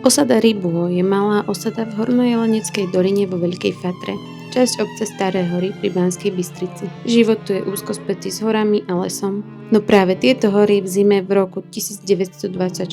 Osada Rybulo je malá osada v Hornojeleneckej doline vo Veľkej Fatre, časť obce Staré hory pri Banskej Bystrici. Život tu je úzko spätý s horami a lesom, no práve tieto hory v zime v roku 1924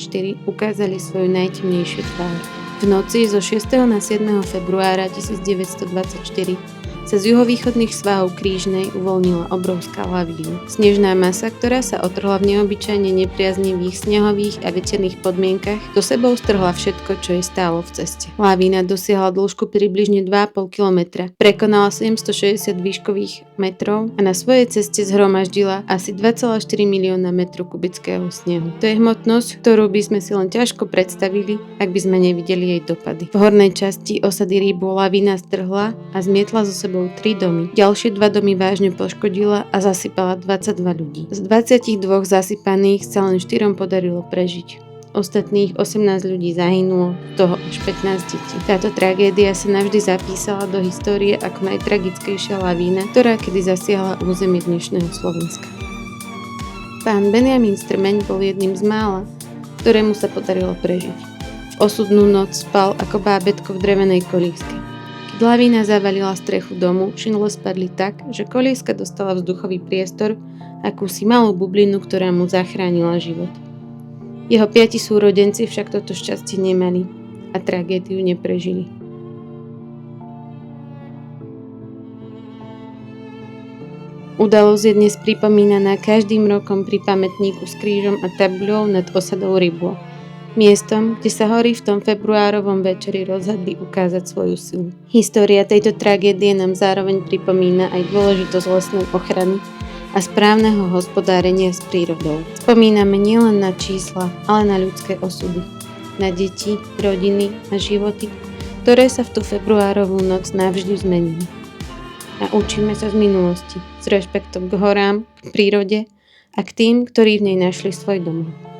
ukázali svoju najtemnejšiu tvár. V noci zo 6. na 7. februára 1924 sa z juhovýchodných svahov Krížnej uvoľnila obrovská lavína. Snežná masa, ktorá sa otrhla v neobyčajne nepriaznivých snehových a veterných podmienkach, do sebou strhla všetko, čo jej stálo v ceste. Lavína dosiahla dĺžku približne 2,5 kilometra, prekonala 760 výškových metrov a na svojej ceste zhromaždila asi 2,4 milióna metrov kubického snehu. To je hmotnosť, ktorú by sme si len ťažko predstavili, ak by sme nevideli jej dopady. V hornej časti osady Rybulo lavína strhla a zmietla zo sebou 3 domy. Ďalšie 2 domy vážne poškodila a zasypala 22 ľudí. Z 22 zasypaných sa len 4 podarilo prežiť. Ostatných 18 ľudí zahynulo, z toho až 15 detí. Táto tragédia sa navždy zapísala do histórie ako najtragickejšia lavína, ktorá kedy zasiahla územie dnešného Slovenska. Pán Benjamín Strmeň bol jedným z mála, ktorému sa podarilo prežiť. V osudnú noc spal ako bábätko v drevenej kolíske. Keď lavína zavalila strechu domu, šinule spadli tak, že kolieska dostala vzduchový priestor, akúsi malú bublinu, ktorá mu zachránila život. Jeho 5 súrodenci však toto šťastie nemali a tragédiu neprežili. Udalosť je dnes pripomínaná každým rokom pri pamätníku s krížom a tabuľou nad osadou Rybulo. Miestom, kde sa hory v tom februárovom večeri rozhodli ukázať svoju silu. História tejto tragédie nám zároveň pripomína aj dôležitosť lesnej ochrany a správneho hospodárenia s prírodou. Spomíname nielen na čísla, ale na ľudské osudy, na deti, rodiny a životy, ktoré sa v tú februárovú noc navždy zmenili. A učíme sa z minulosti, s rešpektom k horám, k prírode a k tým, ktorí v nej našli svoj domov.